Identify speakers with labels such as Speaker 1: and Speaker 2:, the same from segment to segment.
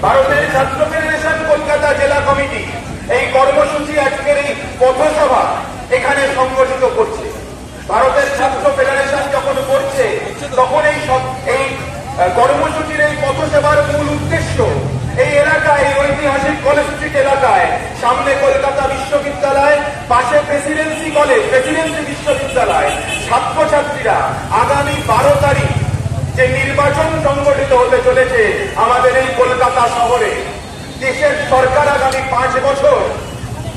Speaker 1: ভারতের ছাত্র ফেডারেশন কলকাতা জেলা কমিটি এই কর্মসূচি আজকের এই পথসভা এখানে সংগঠিত করছে। ভারতের ছাত্র ফেডারেশন যখন করছে তখন এই কর্মসূচির এই পথসভার মূল উদ্দেশ্য এই এলাকায়, এই ঐতিহাসিক কলেজ স্ট্রিট এলাকায়, সামনে কলকাতা বিশ্ববিদ্যালয়, পাশে প্রেসিডেন্সি কলেজ, প্রেসিডেন্সি বিশ্ববিদ্যালয়, ছাত্রছাত্রীরা আগামী 12 তারিখ যে নির্বাচন সংগঠিত হতে চলেছে আমাদের এই কলকাতা শহরে, দেশের সরকার আগামী 5 বছর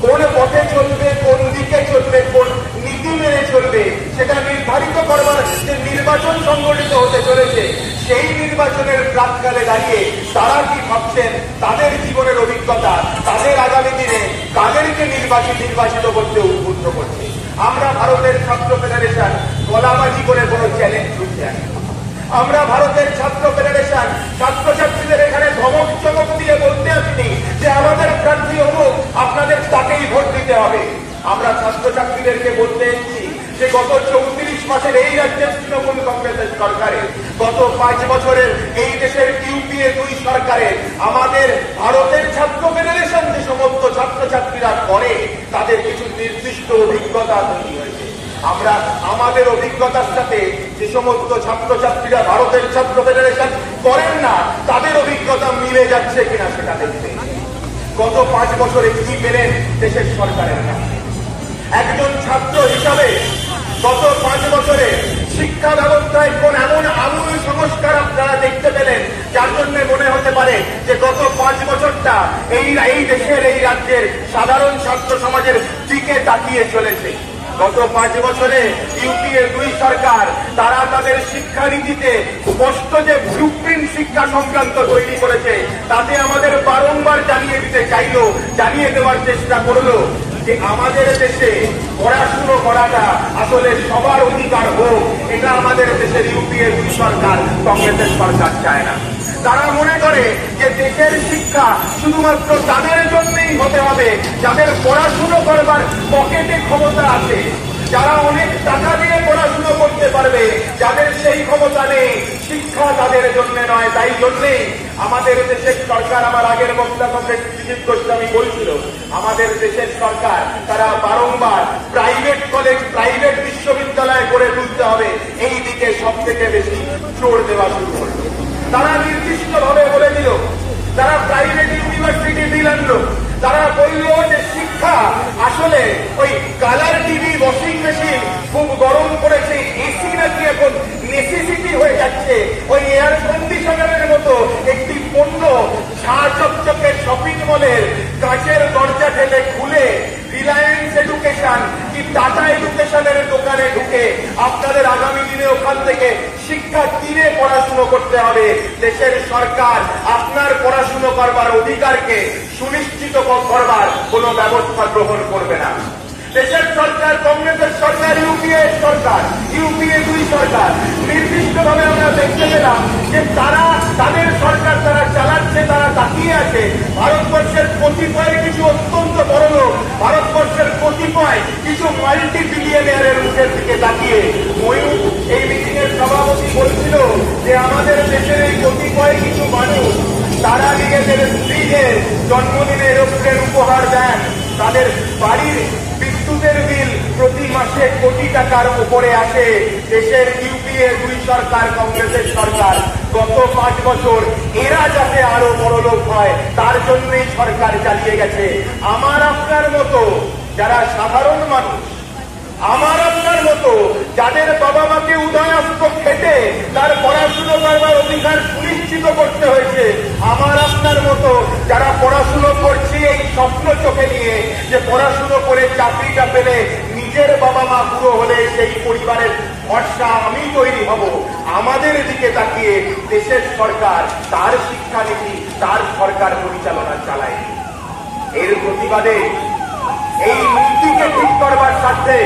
Speaker 1: কোন পথে চলবে, কোন দিকে চলবে, কোন নীতি মেনে চলবে সেটা নির্ধারিত করবার যে নির্বাচন সংগঠিত হতে চলেছে, সেই নির্বাচনের প্রাককালে দাঁড়িয়ে তারা কি ভাবছেন, তাদের জীবনের অভিজ্ঞতা, তাদের আগামী দিনে কাদেরকে নির্বাচিত করতে উদ্বুদ্ধ করছে। আমরা ভারতের ছাত্র ফেডারেশন গলাবাজি করে কোনো চ্যালেঞ্জ ছুটতে আসি। আমরা ভারতের ছাত্র ফেডারেশন ছাত্রছাত্রীদের এখানে ধমক চমক দিয়ে বলতে আসিনি যে আমাদের প্রার্থী অমুক, আপনাদের তাকেই ভোট দিতে হবে। আমরা ছাত্রছাত্রীদেরকে বলতে এসেছি যে গত 34 মাসের এই রাজ্যের তৃণমূল কংগ্রেসের সরকারে, গত 5 বছরের এই দেশের ইউপিএ 2 সরকারে আমাদের ভারতের ছাত্র ফেডারেশন যে সমস্ত ছাত্রছাত্রীরা করে তাদের কিছু নির্দিষ্ট অভিজ্ঞতা তৈরি হয়েছে। আমরা আমাদের অভিজ্ঞতার সাথে যে সমস্ত ছাত্রছাত্রীরা ভারতের ছাত্র ফেডারেশন করেন না তাদের অভিজ্ঞতা মিলে যাচ্ছে কিনা সেটা দেখতে। গত 5 বছরে কি পেলেন দেশের সরকারের কাছে? একজন ছাত্র হিসাবে গত 5 বছরে শিক্ষা ব্যবস্থায় কোন এমন আমূল সংস্কার আপনারা দেখতে পেলেন যার জন্য মনে হতে পারে যে গত 5 বছরটা এই দেশের, এই রাজ্যের সাধারণ ছাত্র সমাজের দিকে তাকিয়ে চলেছে? গত 5 বছরে ইউপিএ 2 সরকার তারা তাদের শিক্ষানীতিতে স্পষ্ট যে ব্লুপ্রিন্ট শিক্ষা সংক্রান্ত তৈরি করেছে তাতে আমাদের বারংবার জানিয়ে দেওয়ার চেষ্টা করলো যে আমাদের দেশে পড়াশুনো করাটা আসলে সবার অধিকার হোক, এটা আমাদের দেশের ইউপিএ 2 সরকার, কংগ্রেসের সরকার চায় না। তারা মনে করে যে দেশের শিক্ষা শুধুমাত্র তাদের জন্যই হতে হবে যাদের পড়াশুনো করবার পকেটে ক্ষমতা আছে, যারা অনেক টাকা দিয়ে পড়াশুনো করতে পারবে। যাদের সেই ক্ষমতা নেই, শিক্ষা তাদের জন্য নয়। তাই জন্যেই আমাদের দেশের সরকার, আমার আগের বক্তব্য সুজিত গোস্বামী বলছিল, আমাদের দেশের সরকার তারা বারংবার প্রাইভেট কলেজ, প্রাইভেট বিশ্ববিদ্যালয় গড়ে তুলতে হবে, এই দিকে সব থেকে বেশি জোর দেওয়া শুরু করল। তারা নির্দিষ্ট ভাবে বলে দিল, তারা প্রাইভেট ইউনিভার্সিটি বিল আনলো, তারা বলল যে শিক্ষা আসলে ওই কালার টিভি, ওয়াশিং মেশিন, খুব গরম পড়েছে, এসি নাকি এখন নেসেসিটি হয়ে যাচ্ছে, ওই এয়ার কন্ডিশনারের মতো একটি পণ্য ঝাঁ চকচকে শপিং মলের কাঁচের দরজা ঠেলে খুলে রিলায়েন্স এডুকেশন কি টাটা এডুকেশনের দোকানে ঢুকে আপনাদের আগামী দিনে ওখান থেকে শিক্ষা কিনে পড়াশুনো করতে হবে। দেশের সরকার আপনার পড়াশুনো করবার অধিকারকে সুনিশ্চিত করবার কোন ব্যবস্থা গ্রহণ করবে না। দেশের সরকার, কংগ্রেসের সরকার, ইউপিএ 2 সরকার নির্দিষ্টভাবে আমরা দেখতে পেলাম যে তারা তাদের সরকার তারা চালাচ্ছে, তারা তাকিয়ে আছে ভারতবর্ষের কতিপয় কিছু অত্যন্ত বড় লোক, ভারতবর্ষের কতিপয় কিছু মাল্টি বিলিয়নিয়ারের মুখের দিকে তাকিয়ে। ময়ূর এই মিটিং এর সভাপতি বলছিল যে আমাদের দেশের এই কতিপয় কিছু মানুষ তারা নিজেদের স্ত্রীদের জন্মদিনে এরোপ্লেন উপহার দেন, তাদের বাড়ির বিদ্যুতের বিল প্রতি মাসে কোটি টাকার উপরে আসে। দেশের ইউপিএ 2 সরকার, কংগ্রেসের সরকার গত 5 বছর এরা যাতে আরো বড় লোক হয় তার জন্যই সরকার চালিয়ে গেছে। আমার আপনার মতো যারা সাধারণ মানুষ, আমার আপনার মতো যাদের বাবা মাকে উদয়াস্ত খেটে তার পড়াশুনো করবার অধিকার সুনিশ্চিত করতে হয়েছে, আমার আপনার মতো যারা পড়াশুনো করছি এই স্বপ্ন চোখে নিয়ে যে পড়াশুনো করে চাকরিটা পেলে নিজের বাবা মা বুড়ো হলে সেই পরিবারের ভরসা আমি তৈরি হব, আমাদের দিকে তাকিয়ে দেশের সরকার তার শিক্ষানীতি, তার সরকার পরিচালনা চালায়। এর প্রতিবাদে এই নীতিকে ঠিক করবার স্বার্থে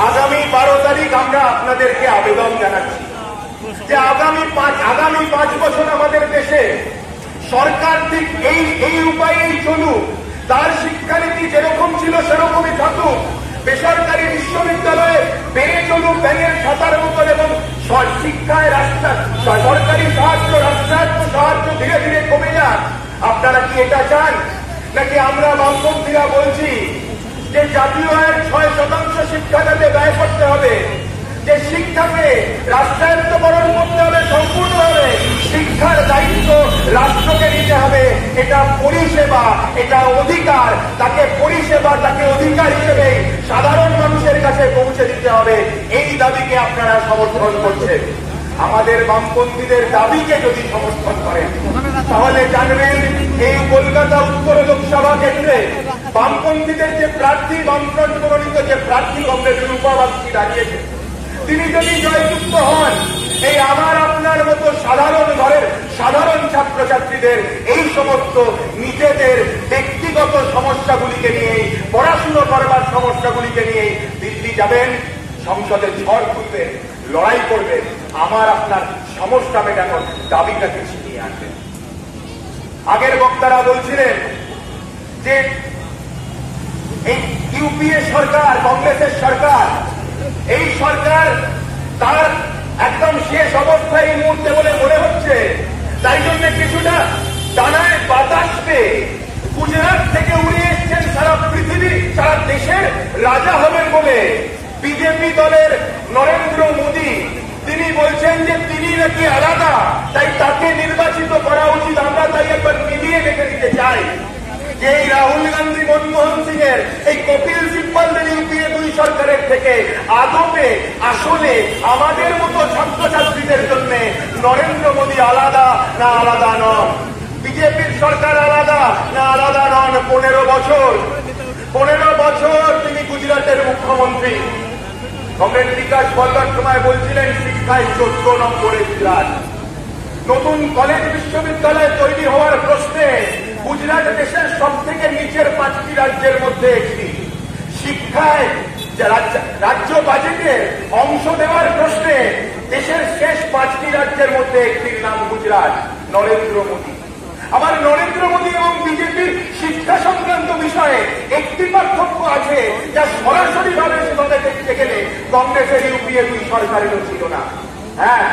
Speaker 1: আগামী 12 তারিখ আমরা আপনাদেরকে আবেদন জানাচ্ছি যে আগামী 5 বছর আমাদের দেশে সরকার ঠিক এই উপায়েই চলুক, তার শিক্ষানীতি যেরকম ছিল সেরকমই থাকুক, বেসরকারি বিশ্ববিদ্যালয়ে বেড়ে চলুক ব্যাঙের ছাতার মতন, এবং শিক্ষায় সরকারি সাহায্য, রাষ্ট্রায়ত্ত সাহায্য ধীরে ধীরে কমে যাক। আপনারা কি এটা চান? নাকি আমরা বামপন্থীরা বলছি যে জাতীয় আয়ের 6% শিক্ষাখাতে ব্যয় করতে হবে, যে শিক্ষাকে রাষ্ট্রায়ত্তকরণ করতে হবে সম্পূর্ণভাবে, শিক্ষার দায়িত্ব রাষ্ট্রকে নিতে হবে, এটা পরিষেবা, এটা অধিকার, তাকে পরিষেবা, তাকে অধিকার হিসেবে সাধারণ মানুষের কাছে পৌঁছে দিতে হবে, এই দাবিকে আপনারা সমর্থন করছেন। আমাদের বামপন্থীদের দাবিকে যদি সমর্থন করেন তাহলে জানবেন এই কলকাতা উত্তর লোকসভা কেন্দ্রে বামপন্থীদের যে প্রার্থী, বামফ্রন্ট মনোনীত যে প্রার্থী কংগ্রেস রূপা বাগচি দাঁড়িয়েছে, তিনি যদি জয়যুক্ত হন, এই আমার আপনার মতো সাধারণ ঘরের সাধারণ ছাত্রছাত্রীদের এই সমস্ত নিজেদের ব্যক্তিগত সমস্যাগুলিকে নিয়ে, পড়াশুনো করবার সমস্যাগুলিকে নিয়ে দিল্লি যাবেন, সংসদে ঝড় তুলবেন, লড়াই করবেন, আমার আপনার সমস্যা মেটানোর দাবিটাকে ছিনিয়ে আনবেন। আগের বক্তারা বলছিলেন যে এই ইউপিএ সরকার, কংগ্রেসের সরকার, এই সরকার তার একদম শেষ অবস্থায় এই মুহূর্তে বলে মনে হচ্ছে, তাই জন্য কিছুটা ডানায় বাতাস পেয়ে গুজরাট থেকে উড়ে এসছেন সারা পৃথিবী, সারা দেশের রাজা হবেন বলে বিজেপি দলের নরেন্দ্র মোদী তিনি বলছেন যে তিনি নাকি আলাদা, তাই তাকে নির্বাচিত করা উচিত। আমরা তাই একবার মিলিয়ে রেখে দিতে চাই যে এই রাহুল গান্ধী, মনমোহন সিং এর, এই কপিল সিব্বলদের ইউপিএ 2 সরকারের থেকে আদপে আসলে আমাদের মতো ছাত্রছাত্রীদের জন্য নরেন্দ্র মোদী আলাদা না আলাদা নন, বিজেপির সরকার আলাদা না আলাদা নন। 15 বছর তিনি গুজরাটের মুখ্যমন্ত্রী। কমরেড বিকাশ বলবার সময় বলছিলেন শিক্ষায় 14 নম্বরে গুজরাট। নতুন কলেজ বিশ্ববিদ্যালয় তৈরি হওয়ার প্রশ্নে গুজরাট দেশের সব থেকে নিচের 5টি রাজ্যের মধ্যে একটি। শিক্ষায় রাজ্য বাজেটে অংশ দেওয়ার প্রশ্নে দেশের শেষ 5টি রাজ্যের মধ্যে একটির নাম গুজরাট, নরেন্দ্র মোদী। আবার নরেন্দ্র মোদী এবং বিজেপির শিক্ষা সংক্রান্ত বিষয়ে একটি পার্থক্য আছে, যা সরাসরি ভাবে সেভাবে দেখতে গেলে কংগ্রেসের ইউপিএ 2 সরকারেরও ছিল না। হ্যাঁ,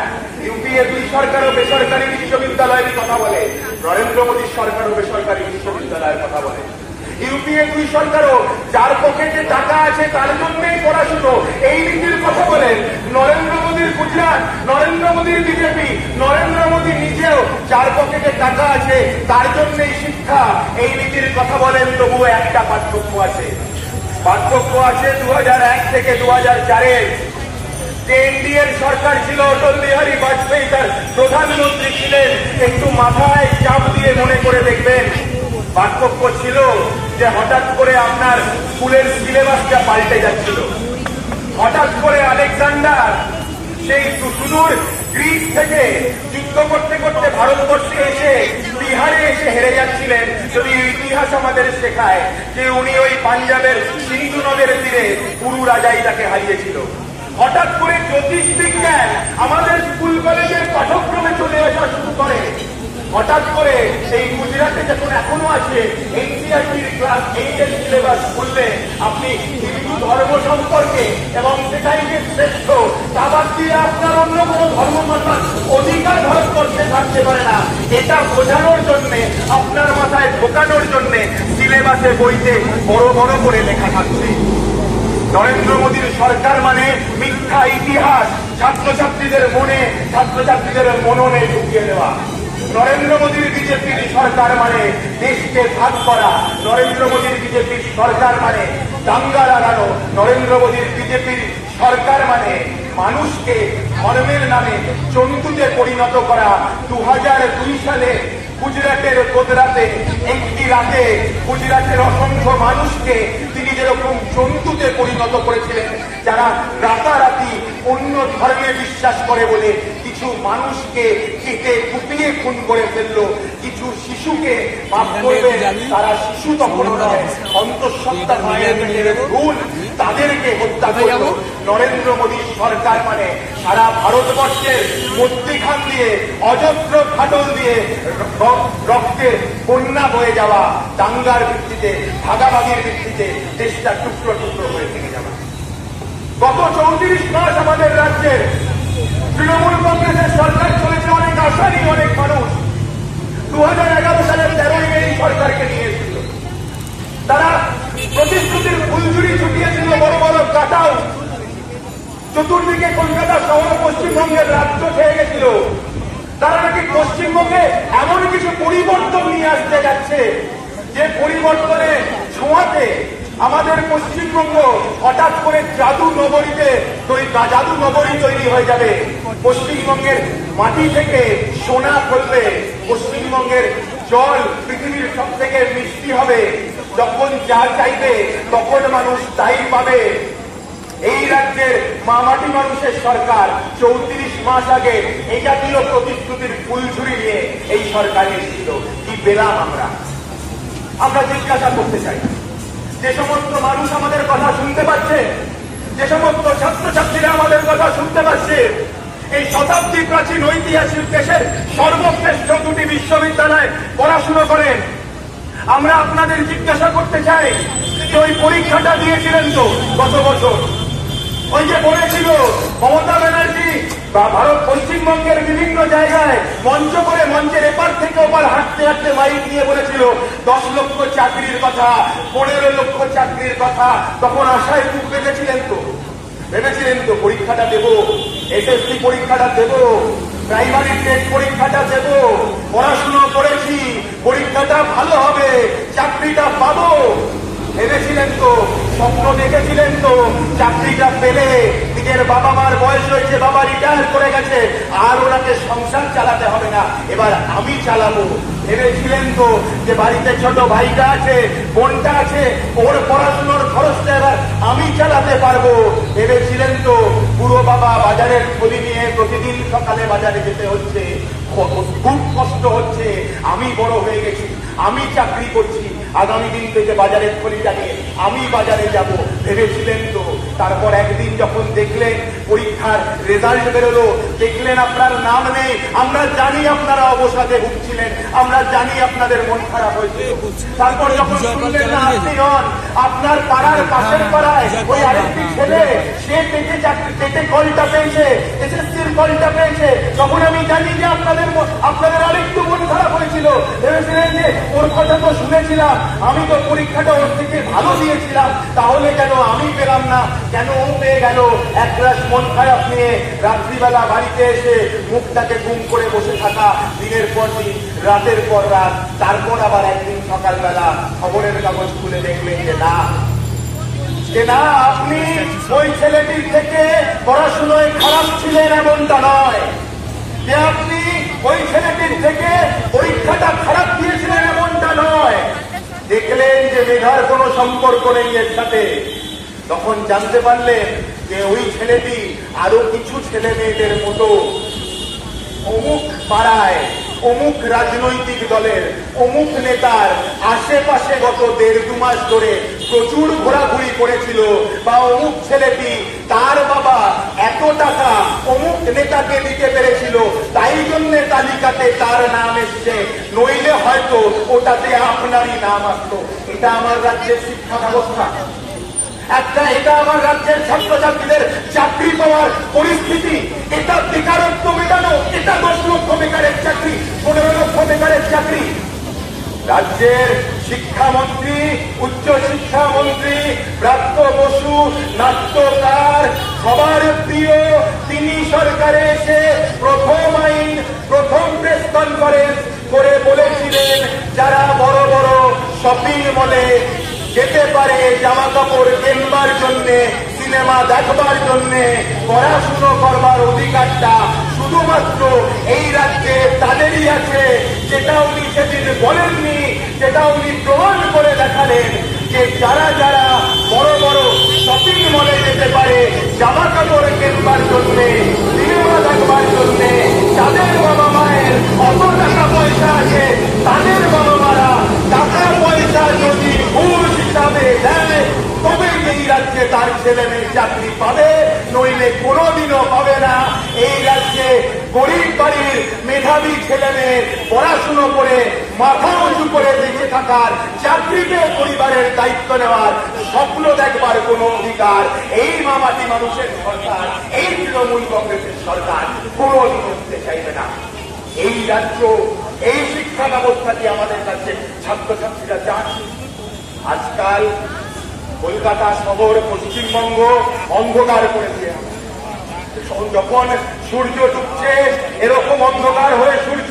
Speaker 1: ইউপিএ 2 সরকারও বেসরকারি বিশ্ববিদ্যালয়ের কথা বলে, নরেন্দ্র মোদীর সরকারও বেসরকারি বিশ্ববিদ্যালয়ের কথা বলে। ইউপিএ 2 সরকারও যার পকেটে টাকা আছে তার জন্যই পড়াশুনো, এই নীতির কথা বলেন। নরেন্দ্র মোদীর গুজরাট, নরেন্দ্র মোদীর বিজেপি, নরেন্দ্র মোদী নিজেও যার পকেটে টাকা আছে তার জন্যই শিক্ষা, এই নীতির কথা বলেন। তবুও একটা পার্থক্য আছে, 2001 থেকে 2004 যে এনডিএর সরকার ছিল, অটল বিহারী বাজপেয়ী তার প্রধানমন্ত্রী ছিলেন। একটু মাথায় চাপ দিয়ে মনে করে দেখবেন, পার্থক্য ছিল যে হঠাৎ করে আপনার স্কুলের সিলেবাসটা পাল্টে যাচ্ছিল। হঠাৎ করে আলেকজান্ডার সেই সুদূর গ্রিস থেকে যুদ্ধ করতে করতে ভারতবর্ষে এসে বিহারে এসে হেরে যাচ্ছিলেন। যদি ইতিহাস আমাদের শেখায় যে উনি ওই পাঞ্জাবের সিন্ধু নদের তীরে পুরু রাজাই তাকে হারিয়েছিল। হঠাৎ করে জ্যোতিষ বিজ্ঞান আমাদের স্কুল কলেজের পাঠ্যক্রমে চলে আসা শুরু করে। হঠাৎ করে এই গুজরাটে যখন এখনো আছে এনসিইআরটির ক্লাস 8 এর সিলেবাস খুললে আপনি হিন্দু ধর্ম সম্পর্কে এবং সেটাই যে শ্রেষ্ঠ, তা বাদ দিয়ে আপনার অন্য কোনো ধর্ম মানার অধিকার ভারতবর্ষে থাকতে পারে না, এটা বোঝানোর জন্যে, আপনার মাথায় ঢোকানোর জন্যে সিলেবাসে বইতে বড় বড় করে লেখা থাকছে। নরেন্দ্র মোদীর সরকার মানে মিথ্যা ইতিহাস ছাত্রছাত্রীদের মনে, ছাত্রছাত্রীদের মননে ঢুকিয়ে দেওয়া। নরেন্দ্র মোদীর বিজেপির সরকার মানে দেশকে ভাগ করা। নরেন্দ্র মোদীর বিজেপির সরকার মানে দাঙ্গা লাগানো। নরেন্দ্র মোদীর বিজেপির সরকার মানে মানুষকে ধর্মের নামে জন্তুতে পরিণত করা। 2002 সালে গুজরাটের গোদরাতে একটি রাতে গুজরাটের অসংখ্য মানুষকে তিনি যেরকম জন্তুতে পরিণত করেছিলেন, যারা রাতারাতি অন্য ধর্মে বিশ্বাস করে বলে কিছু মানুষকে কেটে কুপিয়ে খুন করে ফেললো, কিছু শিশুকে মাফ করবে, তারা শিশু তখন নয়, অন্তঃসত্ত্বা মায়ের পেটের ভ্রূণ, তাদেরকে হত্যা করলো। নরেন্দ্র মোদীর সরকার মানে সারা ভারতবর্ষের মধ্যিখান দিয়ে অজস্র ফাটল দিয়ে রক্তের বন্যা বয়ে যাওয়া, দাঙ্গার ভিত্তিতে, ভাগাভাগির ভিত্তিতে দেশটা টুকরো টুকরো হয়ে থেকে যাওয়া। গত 34 মাস আমাদের রাজ্যের তৃণমূল কংগ্রেসের সরকার চলেছে, অনেক আশারই অনেক মানুষ। 2011 সালের 13 আসতে যাচ্ছে, যে পরিবর্তনে ছোঁয়াতে আমাদের পশ্চিমবঙ্গ হঠাৎ করে জাদু নগরী তৈরি হয়ে যাবে। পশ্চিমবঙ্গের মাটি থেকে সোনা ফলবে, পশ্চিমবঙ্গের জল পৃথিবীর সব থেকে মিষ্টি হবে। যখন যা চাইবে তখন মানুষ তাই পাবে। এই রাজ্যের মামাটি মানুষের সরকার 34 মাস আগে এই জাতীয় প্রতিশ্রুতির ফুলঝুরি নিয়ে এই সরকার এসেছিল। কি পেলাম আমরা জিজ্ঞাসা করতে চাই, যে সমস্ত মানুষ আমাদের কথা শুনতে পাচ্ছে, যে সমস্ত ছাত্রছাত্রীরা আমাদের কথা শুনতে পাচ্ছে, এই শতাব্দী প্রাচীন ঐতিহাসিক দেশের সর্বশ্রেষ্ঠ দুটি বিশ্ববিদ্যালয়ে পড়াশুনো করেন, আমরা আপনাদের জিজ্ঞাসা করতে চাই যে ওই পরীক্ষাটা দিয়েছিলেন তো গত বছর, ওই যে বলেছিল মমতা ব্যানার্জি বা ভারত পশ্চিমবঙ্গের বিভিন্ন জায়গায় মঞ্চ করে মঞ্চের এপার থেকে ওপার হাঁটতে হাঁটতে মাইক নিয়ে বলেছিল 10 লক্ষ চাকরির কথা, 15 লক্ষ চাকরির কথা। তখন আশায় বুক ভেবেছিলেন তো পরীক্ষাটা দেব, এসএসসি পরীক্ষাটা দেব, প্রাইমারি টেস্ট পরীক্ষাটা দেব, পড়াশুনো করেছি, পরীক্ষাটা ভালো হবে, চাকরিটা পাবো ভেবেছিলেন তো, স্বপ্ন দেখেছিলেন তো। চাকরিটা পেলে নিজের বাবা মার বয়স হয়েছে, বাবা রিটায়ার করে গেছে, আর ওনাকে সংসার চালাতে হবে না, এবার আমি চালাবো ভেবেছিলেন তো। যে বাড়িতে ছোট ভাইটা আছে, বোনটা আছে, ওর পড়াশুনোর খরচটা এবার আমি চালাতে পারবো ভেবেছিলেন তো। বুড়ো বাবা বাজারের থলি নিয়ে প্রতিদিন সকালে বাজারে যেতে হচ্ছে, খুব কষ্ট হচ্ছে। আমি বড় হয়ে গেছি, আমি চাকরি করছি, আগামী দিন থেকে বাজারের থলিটা নিয়ে আমি বাজারে যাব ভেবেছিলেন তো। তারপর একদিন যখন দেখলেন পরীক্ষার রেজাল্ট বেরোলো, দেখলেন আপনার নাম নেই, আমরা জানি আপনারা অবসাদে ভুগছিলেন, আমরা জানি আপনাদের মন খারাপ হয়েছে। তারপর যখন শুনলেন না আপনি নন, আপনার পাড়ার পাশের পাড়ায় ওই আরেকটি ছেলে, সে পেটে কলটা পেয়েছে, এসএসসির কলটা পেয়েছে, তখন আমি জানি যে আপনাদের আরেকটু মন খারাপ হয়েছিল। ভেবেছিলেন যে ওর কথা তো শুনেছিলাম, আমি তো পরীক্ষাটা ওর থেকে ভালো দিয়েছিলাম, তাহলে কেন আমি পেলাম না, কেন ও পেয়ে গেল। একরাশ মন খারাপ নিয়ে রাত্রিবেলা বাড়িতে এসে মুখটাকে গুম করে বসে থাকা, দিনের পর দিন, রাতের পর রাত। তারপর আবার একদিন সকালবেলা খবরের কাগজ খুলে দেখলেন যে না, আপনি ওই ছেলেটির থেকে পড়াশুনোয় খারাপ ছিলেন এমনটা নয়, যে আপনি ওই ছেলেটির থেকে পরীক্ষাটা খারাপ দিয়েছিলেন এমনটা নয়। দেখলেন যে মেধার কোনো সম্পর্ক নেই এর সাথে। তখন জানতে পারলেন যে ওই ছেলেটি আরো কিছু ছেলে মেয়েদের মতো অমুক পাড়ায়, অমুক রাজনৈতিক দলের, অমুক নেতার আশেপাশে গত 1.5 মাস ধরে প্রচুর ঘোরাঘুরি করেছিল, বা অমুক ছেলেটি তার বাবা এত টাকা অমুক নেতাকে দিতে পেরেছিল, তাই জন্য তালিকাতে তার নাম এসছে, নইলে হয়তো ওটাতে আপনারই নাম আসতো। এটা আমার রাজ্যের শিক্ষা ব্যবস্থা, এটা আমার রাজ্যের ছাত্রছাত্রীদের চাকরি পাওয়ার পরিস্থিতি, এটা বেকারত্ব মেটানো, এটা 10 লক্ষ বেকারের চাকরি, 15 লক্ষ বেকারের চাকরি। রাজ্যের শিক্ষামন্ত্রী, উচ্চ শিক্ষামন্ত্রী ব্রাত্য বসু, নাট্যকার, সবার প্রিয়, তিনি সরকারে এসে প্রথম প্রেস কনফারেন্স করে বলেছিলেন যারা বড় বড় শপিং মলে যেতে পারে জামা কাপড় কেনবার জন্য, সিনেমা দেখবার জন্য, পড়াশুনো করবার অধিকারটা শুধুমাত্র এই রাজ্যে তাদেরই আছে। যেটা উনি সেদিন বলেননি, যেটা উনি প্রমাণ করে দেখালেন, যে যারা যারা বড় বড় শপিং মলে যেতে পারে জামা কাপড় কেনবার জন্য, সিনেমা দেখবার জন্য, যাদের বাবা মায়ের অত টাকা পয়সা আছে, তাদের বাবা মারা টাকা পয়সা যদি ঘুষ হিসাবে দেয়, তবে এই রাজ্যে তার ছেলে মেয়ে চাকরি পাবে, নইলে কোনোদিনও পাবে না। এই রাজ্যে গরিব বাড়ির মেধাবী ছেলে মেয়ে পড়াশুনো করে মাথা উঁচু করে বেঁচে থাকার, চাকরিতে পরিবারের দায়িত্ব নেওয়ার, স্বপ্ন দেখবার কোন অধিকার এই মামাটি মানুষের সরকার, এই তৃণমূল কংগ্রেসের সরকার কোনোদিন দিতে চাইবে না। এই রাজ্য, এই শিক্ষা ব্যবস্থাটি আমাদের কাছে ছাত্রছাত্রীরা চান। আজকাল কলকাতা শহর, পশ্চিমবঙ্গ অন্ধকার করেছে। যখন সূর্য ডুবছে, এরকম অন্ধকার হয়ে সূর্য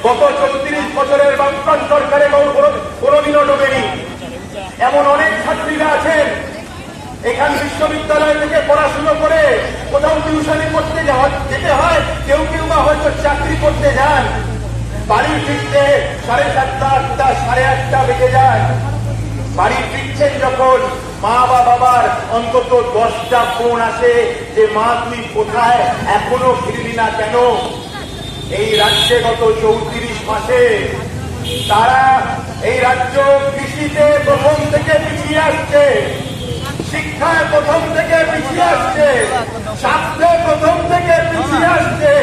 Speaker 1: গত 34 বছরের বামফ্রন্ট সরকারের এমন অনেক ছাত্রীরা আছেন এখান বিশ্ববিদ্যালয় থেকে পড়াশুনো করে কোথাও টিউশনি করতে যেতে হয়, কেউ কেউ বা হয়তো চাকরি করতে যান, বাড়ি ফিরতে 7:30, 8টা, 8:30 বেজে যায়। বাড়ি ফিরছেন যখন মা বা বাবার অন্তত 10টা ফোন আসে যে মা তুই কোথায়, এখনো ফিরলি না কেন। এই রাজ্যে গত 34 মাসে তারা এই রাজ্য কৃষিতে প্রথম থেকে পিছিয়ে আসছে, শিক্ষায় প্রথম থেকে পিছিয়ে আসছে, স্বাস্থ্যে প্রথম থেকে পিছিয়ে আসছে,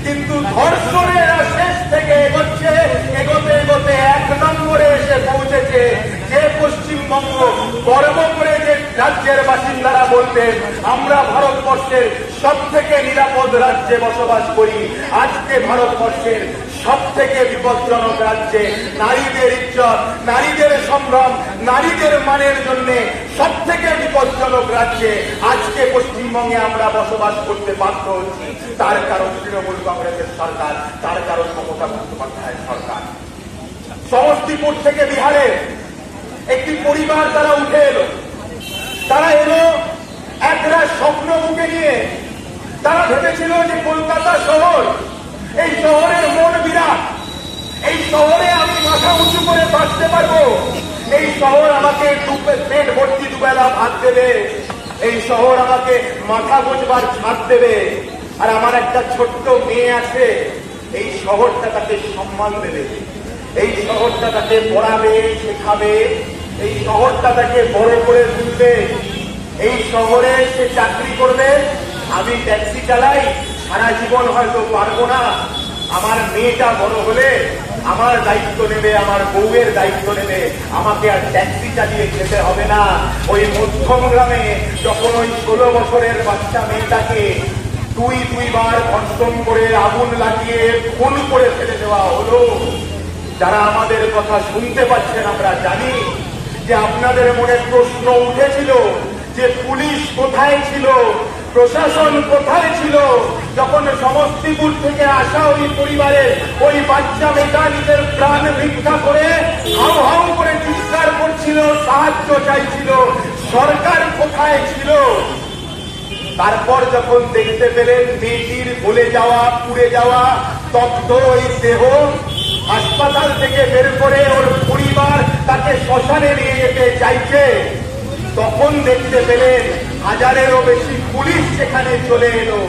Speaker 1: কিন্তু ধর্ষণের শেষ থেকে এগোচ্ছে, এগোতে এগোতে 1 নম্বরে এসে পৌঁছেছে। যে পশ্চিমবঙ্গ গর্ব করে যে রাজ্যের বাসিন্দারা বলতেন আমরা ভারতবর্ষের সব থেকে নিরাপদ রাজ্যে বসবাস করি, আজকে ভারতবর্ষের সব থেকে বিপজ্জনক রাজ্যে নারীদের ইজ্জত, নারীদের সম্ভ্রম, নারীদের মানের জন্য সব থেকে বিপজ্জনক রাজ্যে আজকে পশ্চিমবঙ্গে আমরা বসবাস করতে বাধ্য হচ্ছি। তার কারণ তৃণমূল কংগ্রেসের সরকার, তার কারণ মমতা বন্দ্যোপাধ্যায়ের সরকার। সমস্তিপুর থেকে বিহারের একটি পরিবার তারা উঠে এলো, তারা এলো একটা স্বপ্ন বুকে নিয়ে। তারা ভেবেছিল যে কলকাতা শহর, এই শহরের মন বিরাট, এই শহরে আমি মাথা উঁচু করে বাঁচতে পারবো, এই শহর আমাকে পেট ভর্তি দুবেলা ভাত দেবে, এই শহর আমাকে মাথা গোজবার ছাদ দেবে, আর আমার একটা ছোট্ট মেয়ে আছে, এই শহরটা তাকে সম্মান দেবে, এই শহরটা তাকে পড়াবে, শেখাবে, এই শহরটা তাকে বড় করে তুলবে, এই শহরে সে চাকরি করবে। আমি ট্যাক্সি চালাই, সারা জীবন হয়তো পারবো না, আমার মেয়েটা বড় হলে আমার দায়িত্ব নেবে, আমার বউয়ের দায়িত্ব নেবে, আমাকে আর ট্যাক্সি চালিয়ে খেতে হবে না। ওই মধ্যম গ্রামে যখন ওই 16 বছরের বাচ্চা মেয়েটাকে দুইবার ধর্ষণ করে আগুন লাগিয়ে খুন করে ফেলে দেওয়া হলো, যারা আমাদের কথা শুনতে পাচ্ছেন আমরা জানি যে আপনাদের মনে প্রশ্ন উঠেছিল যে পুলিশ কোথায় ছিল, প্রশাসন কোথায় ছিল, যখন সমস্তিপুর থেকে আসা ওই পরিবারের ওই বাচ্চা মেয়েটা নিজের প্রাণ ভিক্ষা করে হাউ হাউ করে চিৎকার করছিল, সাহায্য চাইছিল, সরকার কোথায় ছিল। তারপর যখন দেখতে পেলেন মেয়েটির গলে যাওয়া, পুড়ে যাওয়া দগ্ধ ওই দেহ, হাসপাতাল থেকে বের করে ওর পরিবার তাকে শ্মশানে নিয়ে যেতে চাইছে, তখন দেখতে পেলেন 1000-এরও বেশি পুলিশ সেখানে চলে এলো,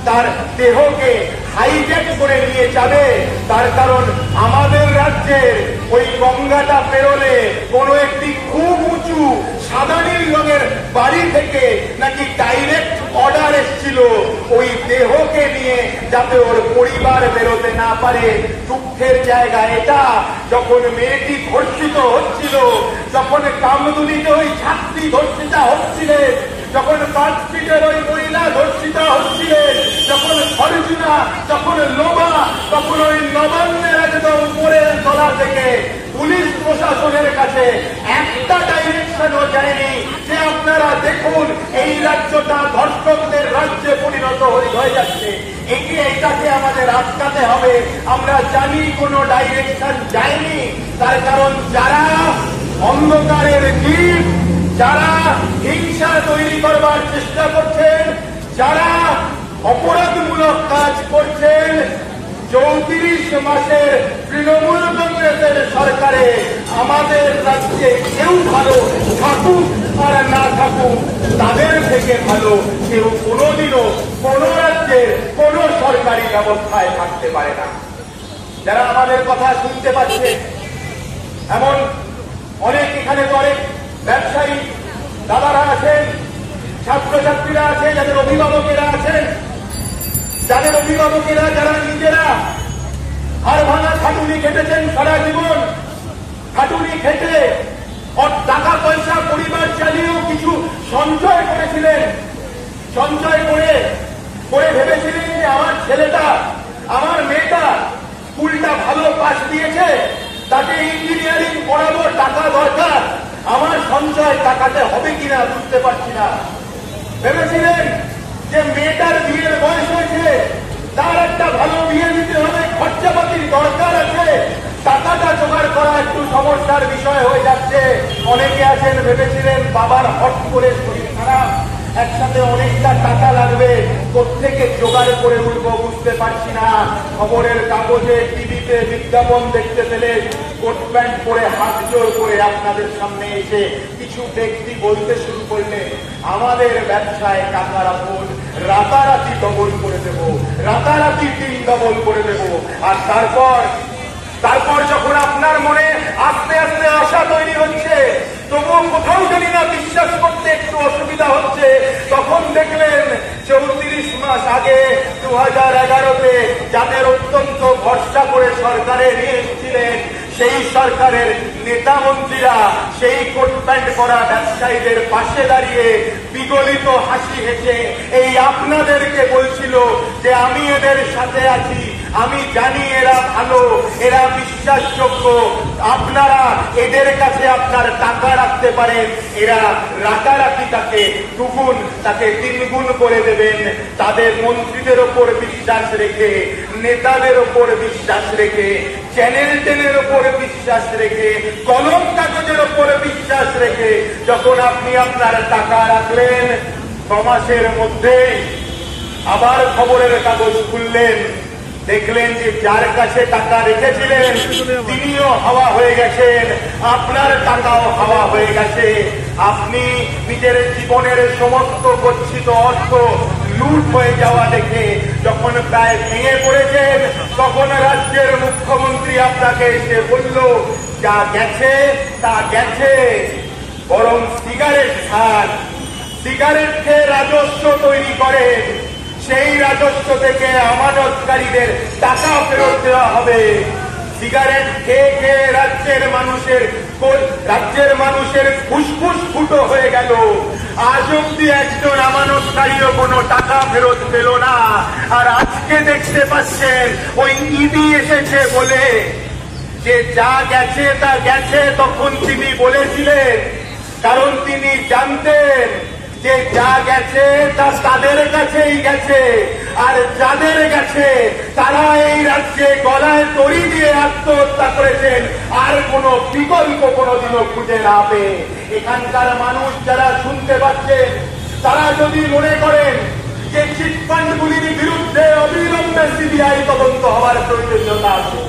Speaker 1: তার দেহকে হাইজ্যাক করে নিয়ে যাবে। তার কারণ আমাদের রাজ্যের ওই গঙ্গাটা পেরোলে কোনো একটি খুব উঁচু সাদা নীল রঙের বাড়ি থেকে নাকি ডাইরেক্ট অর্ডার এসেছিল ওই দেহকে নিয়ে যাতে ওর পরিবার বেরোতে না পারে। দুঃখের জায়গা এটা, যখন মেয়েটি ধর্ষিত হচ্ছিল, যখন কামদুনিতে ওই ছাত্রী ধর্ষিতা হচ্ছিলেন, যখন পার্কস্ট্রিটের ওই মহিলা ধর্ষিতা হচ্ছিলেন, যখন অর্জুনা, যখন লোবা, তখন ওই নবান্নের একদম উপরের তলা থেকে পুলিশ প্রশাসনের কাছে একটা ডাইরেকশনও যায়নি যে আপনারা দেখুন এই রাজ্যটা ধর্ষকদের রাজ্যে পরিণত হয়ে যাচ্ছে, এটাকে আমাদের আটকাতে হবে। আমরা জানি কোনো ডাইরেকশন যায়নি, তার কারণ যারা অন্ধকারের জীব, যারা হিংসা তৈরি করবার চেষ্টা করছেন, যারা অপরাধমূলক কাজ করছেন, 34 মাসের তৃণমূল কংগ্রেসের সরকারে আমাদের রাজ্যে কেউ ভালো থাকুক আর না থাকুক, তাদের থেকে ভালো কেউ কোনোদিনও কোন রাজ্যের কোন সরকারি ব্যবস্থায় থাকতে পারে না। যারা আমাদের কথা শুনতে পাচ্ছে, এমন অনেক এখানে অনেক ব্যবসায়ী দাদারা আছেন, ছাত্রছাত্রীরা আছেন, যাদের অভিভাবকেরা আছেন, যাদের অভিভাবকেরা যারা নিজেরা হাড় ভাঙা খাটুনি খেটেছেন, সারা জীবন খাটুনি খেটে টাকা পয়সা পরিবার চালিয়েও কিছু সঞ্চয় করেছিলেন, সঞ্চয় করে ভেবেছিলেন যে আমার ছেলেটা, আমার মেয়েটা স্কুলটা ভালো পাশ দিয়েছে, তাকে ইঞ্জিনিয়ারিং পড়াবো, টাকা দরকার, আমার সঞ্চয় টাকাতে হবে কিনা বুঝতে পারছি না। ভেবেছিলেন যে মেয়েটার বিয়ের বয়স হয়েছে, তার একটা ভালো বিয়ে দিতে হবে, খরচাপাতির দরকার আছে, টাকাটা জোগাড় করা একটু সমস্যার বিষয় হয়ে যাচ্ছে, অনেকে আছেন ভেবেছিলেন বাবার হট করে শরীর খারাপ, একসাথে অনেকটা টাকা লাগবে, কোত্থেকে জোগাড় করে উঠবো বুঝতে পারছি না। খবরের কাগজে টিভিতে বিজ্ঞাপন দেখতে পেলে কোট প্যান্ট পরে হাত জোর করে আপনাদের সামনে এসে কিছু ব্যক্তি বলতে শুরু করলেন, আমাদের ব্যবসায় টাকা রাখুন, রাতারাতি ডবল করে দেব, রাতারাতি 3 ডবল করে দেব। আর তারপর যখন আপনার মনে আস্তে আস্তে আশা তৈরি হচ্ছে, তবুও কোথাও জানি না বিশ্বাস করতে একটু অসুবিধা হচ্ছে, তখন দেখলেন 34 মাস আগে 2011-তে যাদের অত্যন্ত ভরসা করে সরকারে নিয়ে এসেছিলেন, সেই সরকারের নেতা মন্ত্রীরা সেই কোট প্যান্ট পরা ব্যবসায়ীদের পাশে দাঁড়িয়ে বিগলিত হাসি হেসে এই আপনাদেরকে বলছিল যে আমি এদের সাথে আছি, আমি জানি এরা ভালো, এরা বিশ্বাসযোগ্য, আপনারা এদের কাছে আপনার টাকা রাখতে পারেন, এরা রাতারাতি তাকে 2 গুণ, তাকে 3 গুণ করে দেবেন। তাদের মন্ত্রীদের ওপর বিশ্বাস রেখে, নেতাদের ওপর বিশ্বাস রেখে, চ্যানেল টেনের ওপর বিশ্বাস রেখে, কলম কাগজের ওপর বিশ্বাস রেখে যখন আপনি আপনার টাকা রাখলেন, 6 মাসের মধ্যে আবার খবরের কাগজ খুললেন, দেখলেন যে যার কাছে টাকা রেখেছিলেন তিনিও হাওয়া হয়ে গেছেন, আপনার টাকাও হাওয়া হয়ে গেছে। আপনি নিজের জীবনের সমস্ত গচ্ছিত অর্থ লুট হয়ে যাওয়া দেখে যখন প্রায় ভেঙে পড়েছেন, তখন রাজ্যের মুখ্যমন্ত্রী আপনাকে এসে বলল, যা গেছে তা গেছে, বরং সিগারেট খান, সিগারেট খেয়ে রাজস্ব তৈরি করেন, সেই রাজস্ব থেকে আমানতকারীদের টাকা ফেরত দেওয়া হবে। সিগারেট খেয়ে খেয়ে রাজ্যের মানুষের ফুসফুস ফুটো হয়ে গেল, আজ অব্দি একজন আমানতকারীও কোনো টাকা ফেরত পেল না। আর আজকে দেখতে পাচ্ছেন ওই ইডি এসেছে বলে যে যা গেছে তা গেছে, তখন তিনি বলেছিলেন, কারণ তিনি জানতেন যে যা গেছে তা তাদের কাছেই গেছে, আর যাদের গেছে তারা এই রাজ্যে গলায় দড়ি দিয়ে আত্মহত্যা করেছেন, আর কোনো বিকল্প কোনোদিনও খুঁজে না পেয়ে। এখানকার মানুষ যারা শুনতে পাচ্ছেন, তারা যদি মনে করেন যে চিটফান্ডগুলির বিরুদ্ধে অবিলম্বে সিবিআই তদন্ত হওয়ার প্রয়োজনীয়তা আছে,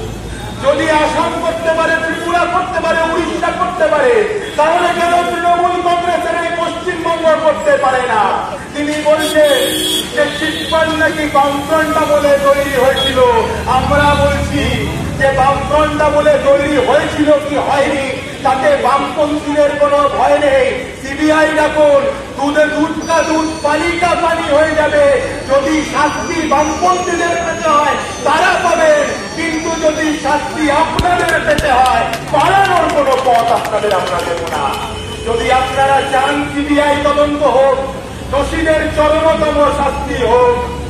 Speaker 1: যদি আসাম করতে পারে, ত্রিপুরা করতে পারে, উড়িষ্যা করতে পারে, তাহলে কেন তৃণমূল কংগ্রেসের এই পশ্চিমবঙ্গ করতে পারে না? তিনি বলছেন যে চিটফান্ড নাকি বামফ্রন্ট বলে তৈরি হয়েছিল। আমরা বলছি যে বামফ্রন্ট বলে তৈরি হয়েছিল কি হয়নি তাতে বামপন্থীদের কোনো ভয় নেই। সিবিআই ডাকুন, দুধে দুধ কা দুধ, পানি কা পানি হয়ে যাবে। যদি শাস্তি বামপন্থীদের পেতে হয় তারা পাবেন, কিন্তু যদি শাস্তি আপনাদের পেতে হয়, পালানোর কোনো পথ আপনাদের আমরা দেব না। যদি আপনারা চান সিবিআই তদন্ত হোক, দোষীদের চরমতম শাস্তি হোক,